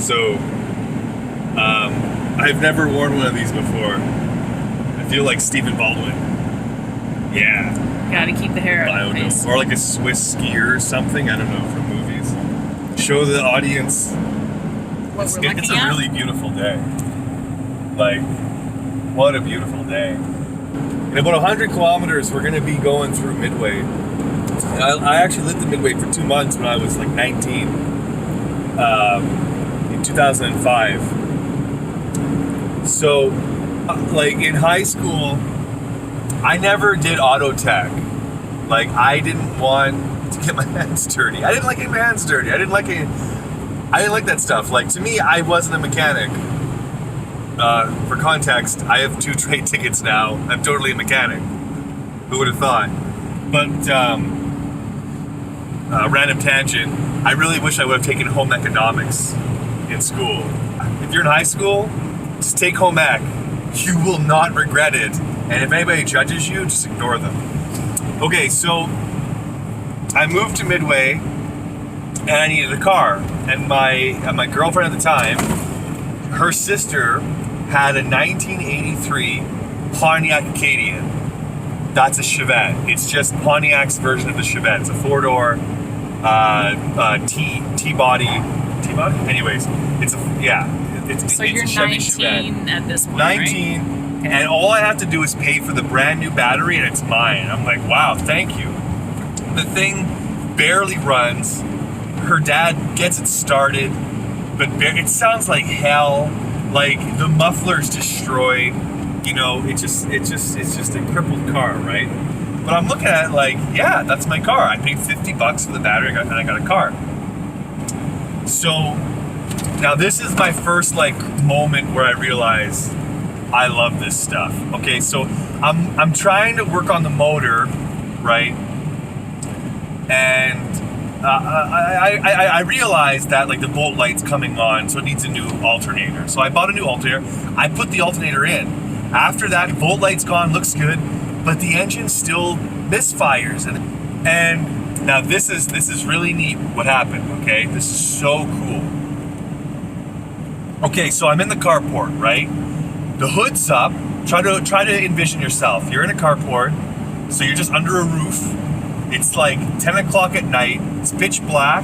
So, I've never worn one of these before. I feel like Stephen Baldwin. Yeah. Gotta keep the hair out of the face. Or like a Swiss skier or something. I don't know, from movies. Show the audience. What we're It's looking a at? really beautiful day. Like, what a beautiful day. In about 100 kilometers, we're going to be going through Midway. I actually lived in Midway for 2 months when I was like 19, in 2005. So, like in high school, I never did auto tech. Like, I didn't want to get my hands dirty. I didn't like getting my hands dirty. I didn't like that stuff. Like, to me, I wasn't a mechanic. For context, I have 2 trade tickets now. I'm totally a mechanic. Who would have thought? But, random tangent, I really wish I would have taken home economics in school. If you're in high school, just take home ec. You will not regret it. And if anybody judges you, just ignore them. Okay, so I moved to Midway and I needed a car. And my girlfriend at the time, her sister had a 1983 Pontiac Acadian. That's a Chevette. It's just Pontiac's version of the Chevette. It's a 4-door T-body. T-body? Anyways, it's a You're Chevy 19 Chevette. at this point, 19, right? and all I have to do is pay for the brand new battery and it's mine. I'm like, wow, thank you. The thing barely runs. Her dad gets it started, but it sounds like hell. Like, the muffler's destroyed. You know, it's just a crippled car, right? But I'm looking at it like, yeah, that's my car. I paid $50 for the battery and I got a car. So now this is my first like moment where I realize I love this stuff. Okay, so I'm trying to work on the motor, right? And I realized that like the volt light's coming on, so it needs a new alternator. So I bought a new alternator. I put the alternator in. After that, volt light's gone, looks good, but the engine still misfires. And now this is really neat what happened, okay? This is so cool. Okay, so I'm in the carport, right? The hood's up. Try to envision yourself. You're in a carport, so you're just under a roof. It's like 10 o'clock at night. It's pitch black,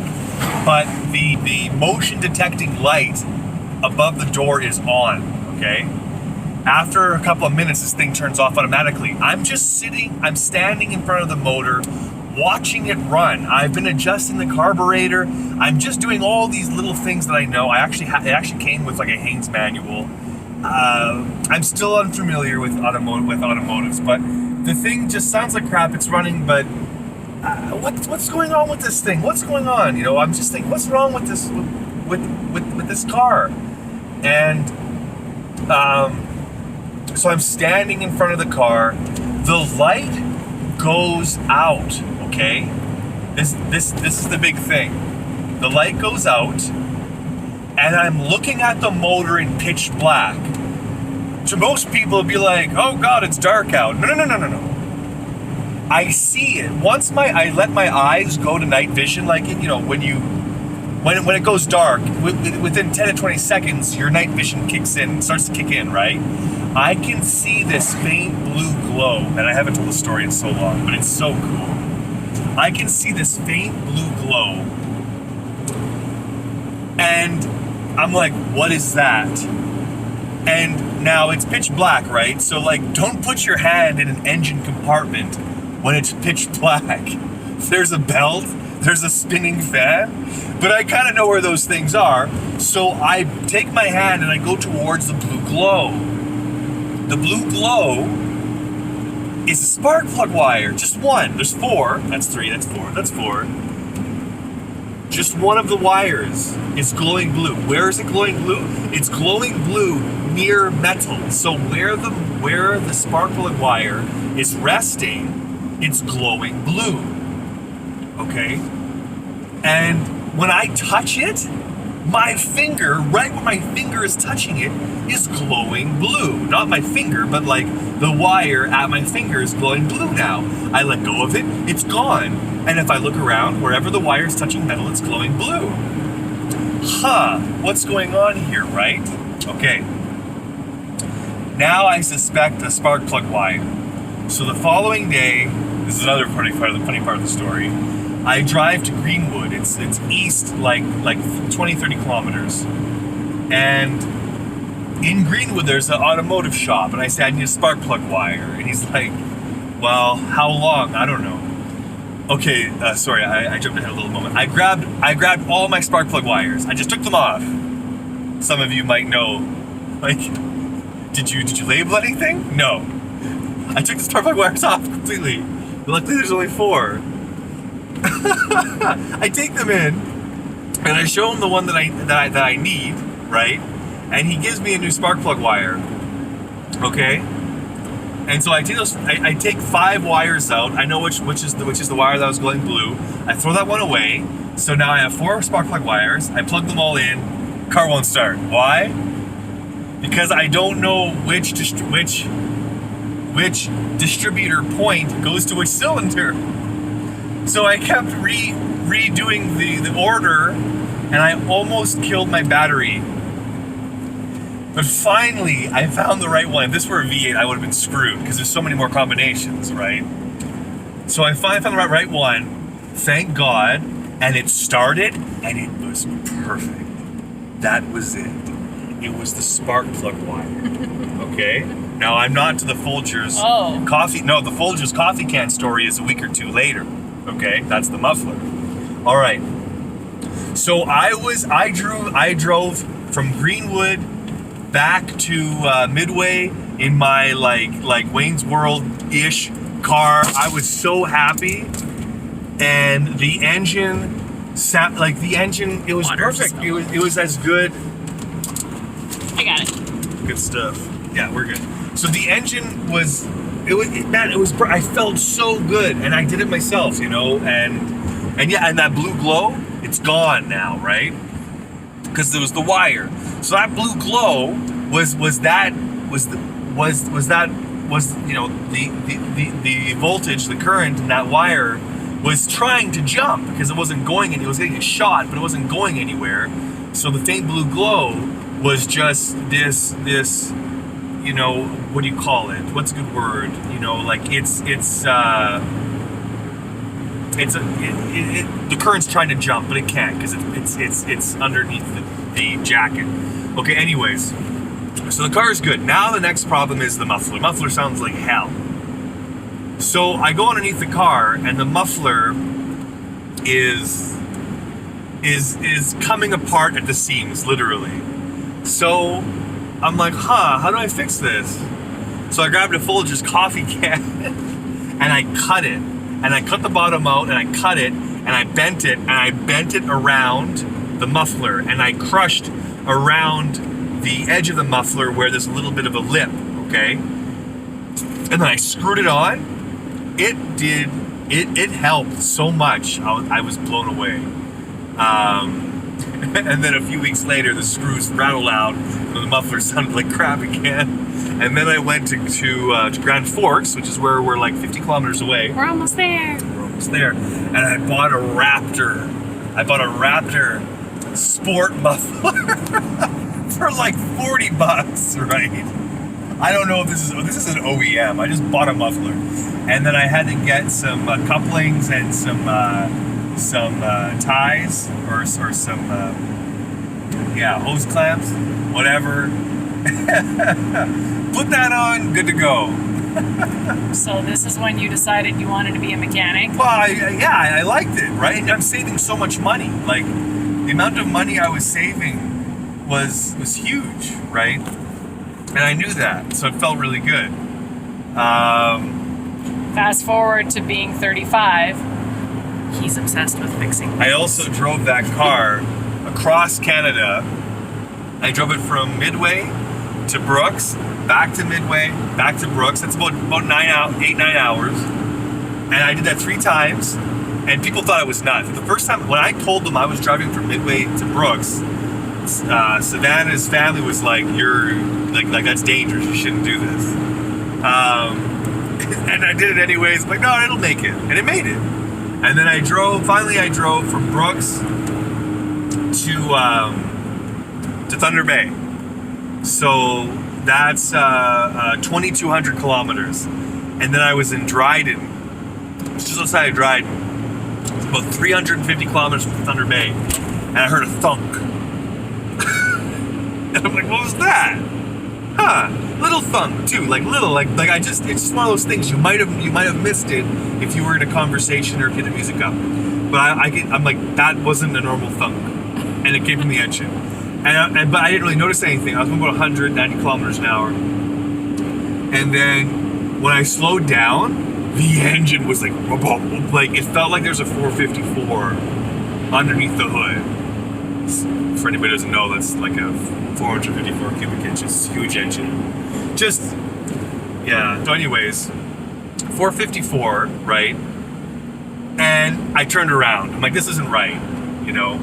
but the motion detecting light above the door is on, okay? After a couple of minutes, this thing turns off automatically. I'm standing in front of the motor, watching it run. I've been adjusting the carburetor. I'm just doing all these little things that I know. It actually came with like a Haynes manual. I'm still unfamiliar with automotives, but the thing just sounds like crap. It's running, but what's going on with this thing? What's going on? You know, I'm just thinking, what's wrong with this with this car? And so I'm standing in front of the car. The light goes out. Okay, this is the big thing. The light goes out, and I'm looking at the motor in pitch black. To most people, it'd be like, "Oh God, it's dark out." No. I see it. Once I let my eyes go to night vision, like, you know, when it goes dark, within 10 to 20 seconds, your night vision starts to kick in, right? I can see this faint blue glow, and I haven't told the story in so long, but it's so cool. I can see this faint blue glow, and I'm like, what is that? And now it's pitch black, right? So like, don't put your hand in an engine compartment when it's pitch black. There's a belt, there's a spinning fan, but I kind of know where those things are. So I take my hand and I go towards the blue glow. The blue glow is a spark plug wire, just one. There's 4, that's 3, that's 4, that's 4. Just one of the wires is glowing blue. Where is it glowing blue? It's glowing blue near metal. So where the spark plug wire is resting, it's glowing blue. Okay? And when I touch it, my finger, right where my finger is touching it, is glowing blue. Not my finger, but like the wire at my finger is glowing blue now. I let go of it, it's gone. And if I look around, wherever the wire is touching metal, it's glowing blue. what's going on here, right? Okay. Now I suspect a spark plug wire. So the following day, this is another funny part of the story. I drive to Greenwood. It's east like 20, 30 kilometers. And in Greenwood, there's an automotive shop. And I say, I need a spark plug wire. And he's like, well, how long? I don't know. Okay, sorry, I jumped ahead a little moment. I grabbed all my spark plug wires. I just took them off. Some of you might know, like, did you label anything? No. I took the spark plug wires off completely. But luckily, there's only 4. I take them in, and I show him the one that I need, right? And he gives me a new spark plug wire. Okay. And so I take 5 wires out. I know which is the wire that was going blue. I throw that one away. So now I have 4 spark plug wires. I plug them all in. Car won't start. Why? Because I don't know which distributor point goes to which cylinder. So I kept redoing the order, and I almost killed my battery. But finally, I found the right one. If this were a V8, I would have been screwed because there's so many more combinations, right? So I finally found the right one, thank God, and it started, and it was perfect. That was it. It was the spark plug wire. Okay? Now, I'm not to the Folgers coffee. No, the Folgers Coffee Can story is a week or 2 later. Okay? That's the muffler. All right. So I drove from Greenwood back to Midway in my like Wayne's World-ish car. I was so happy, and the engine it was perfect. It was as good. I got it. Good stuff. Yeah, we're good. So the engine was I felt so good, and I did it myself, and that blue glow, it's gone now, right? Because there was the wire. So that blue glow was the voltage, the current in that wire was trying to jump because it wasn't going and it was getting a shot, but it wasn't going anywhere. So the faint blue glow was just this what do you call it? What's a good word? The current's trying to jump, but it can't because it's underneath the jacket. Okay, anyways, so the car is good. Now the next problem is the muffler. Muffler sounds like hell. So I go underneath the car, and the muffler is coming apart at the seams, literally. So I'm like, how do I fix this? So I grabbed a Folgers Coffee Can, and I cut it. And I cut the bottom out, and I cut it, and I bent it around the muffler, and I crushed around the edge of the muffler where there's a little bit of a lip, okay? And then I screwed it on. It helped so much. I was blown away. And then a few weeks later, the screws rattled out, and the muffler sounded like crap again. And then I went to Grand Forks, which is where we're like 50 kilometers away. We're almost there. And I bought a Raptor. Sport muffler for like $40, right? I don't know if this is an OEM. I just bought a muffler. And then I had to get some couplings and some ties or some hose clamps, whatever. Put that on, good to go. So this is when you decided you wanted to be a mechanic? Well, I liked it, right? And I'm saving so much money. Like, the amount of money I was saving was huge, right? And I knew that, so it felt really good. Fast forward to being 35, he's obsessed with fixing things. I also drove that car across Canada. I drove it from Midway to Brooks, back to Midway, back to Brooks. That's about 8-9 hours. And I did that 3 times, and people thought I was nuts. The first time, when I told them I was driving from Midway to Brooks, Savannah's family was like, "You're like that's dangerous. You shouldn't do this." And I did it anyways. I'm like, no, it'll make it, and it made it. And then I drove from Brooks to Thunder Bay. So that's 2,200 kilometers. And then I was in Dryden, just outside of Dryden. It's about 350 kilometers from Thunder Bay. And I heard a thunk. And I'm like, what was that? Huh, little thunk too, like little, like it's just one of those things you might have missed it if you were in a conversation or if you had the music up. But I'm like, that wasn't a normal thunk, and it came from the engine, but I didn't really notice anything. I was going about 190 kilometers an hour, and then when I slowed down, the engine was like it felt like there's a 454 underneath the hood. For anybody who doesn't know, that's like a 454 cubic inches, huge engine. Just, yeah. So anyways, 454, right? And I turned around. I'm like, this isn't right, you know?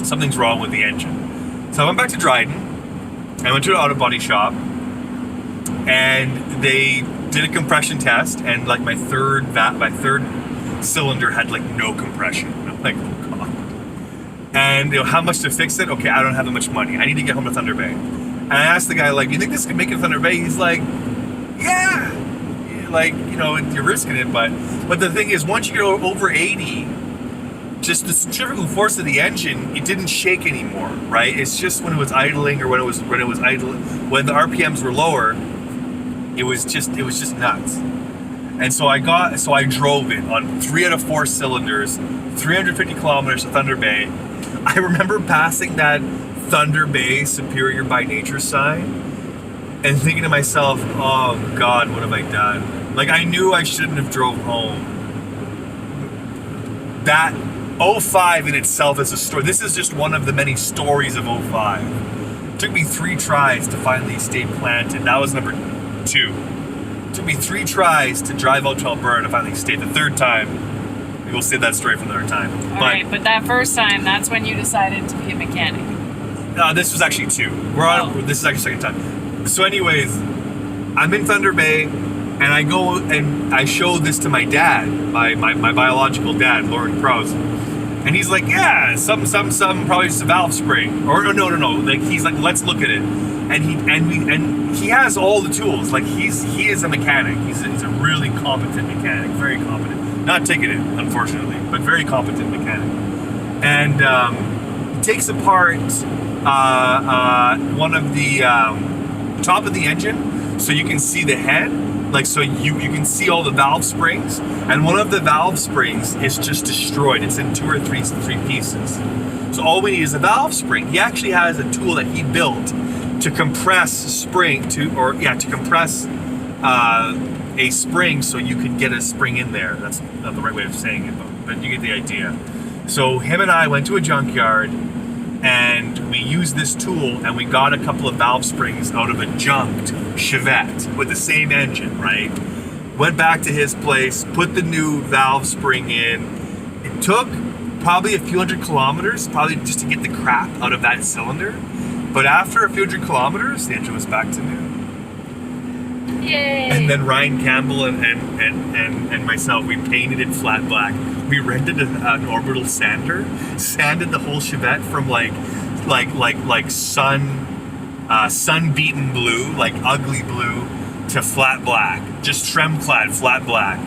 Something's wrong with the engine. So I went back to Dryden. I went to an auto body shop. And they did a compression test. And like my third cylinder had like no compression. And I'm like, and you know, how much to fix it? Okay, I don't have that much money. I need to get home to Thunder Bay. And I asked the guy, like, you think this can make it to Thunder Bay? He's like, yeah. Like, you know, you're risking it, but the thing is, once you get over 80, just the centrifugal force of the engine, it didn't shake anymore, right? It's just when it was idling or when the RPMs were lower, it was just nuts. And so I drove it on 3 out of 4 cylinders, 350 kilometers to Thunder Bay. I remember passing that Thunder Bay Superior by Nature sign and thinking to myself, oh God, what have I done? Like, I knew I shouldn't have drove home. That 05 in itself is a story. This is just one of the many stories of 05. It took me 3 tries to finally stay planted. That was number 2. It took me 3 tries to drive out to Alberta to finally stay. The third time, we'll save that story for another time. Alright, but that first time, that's when you decided to be a mechanic. This was actually 2. This is actually second time. So anyways, I'm in Thunder Bay, and I go and I show this to my dad, my biological dad, Lauren Krause. And he's like, yeah, some, probably just a valve spring. Or no. Like, he's like, let's look at it. And he has all the tools. Like, he is a mechanic. He's a really competent mechanic, very competent. Not taking it, unfortunately, but very competent mechanic. And he takes apart one of the top of the engine, so you can see the head. Like, so you can see all the valve springs, and one of the valve springs is just destroyed. It's in 2 or 3 pieces. So all we need is a valve spring. He actually has a tool that he built to compress to compress a spring so you could get a spring in there. That's not the right way of saying it, but you get the idea. So him and I went to a junkyard and we used this tool and we got a couple of valve springs out of a junked Chevette with the same engine, right? Went back to his place, put the new valve spring in. It took probably a few hundred kilometers, probably just to get the crap out of that cylinder. But after a few hundred kilometers, the engine was back to new. Yay! And then Ryan Campbell and myself, we painted it flat black. We rented an orbital sander, sanded the whole Chevette from like sun-beaten blue, like ugly blue, to flat black, just trim-clad flat black.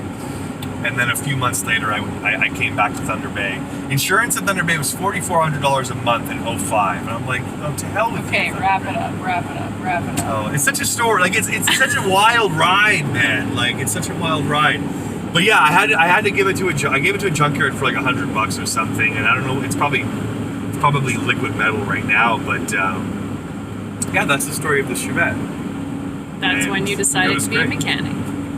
And then a few months later, I came back to Thunder Bay. Insurance in Thunder Bay was $4,400 a month in 05. And I'm like, oh, to hell with you. Okay, wrap it up. Oh, it's such a story. Like, it's such a wild ride, man. Like, it's such a wild ride. But yeah, I had to give it to I gave it to a junkyard for like $100 or something. And I don't know, it's probably liquid metal right now. But yeah, that's the story of the Chevette. That's when you decided to be great. a mechanic.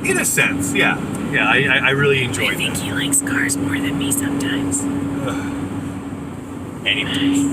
In a sense, yeah. Yeah, I really enjoyed it. I think he likes cars more than me sometimes. Anyways.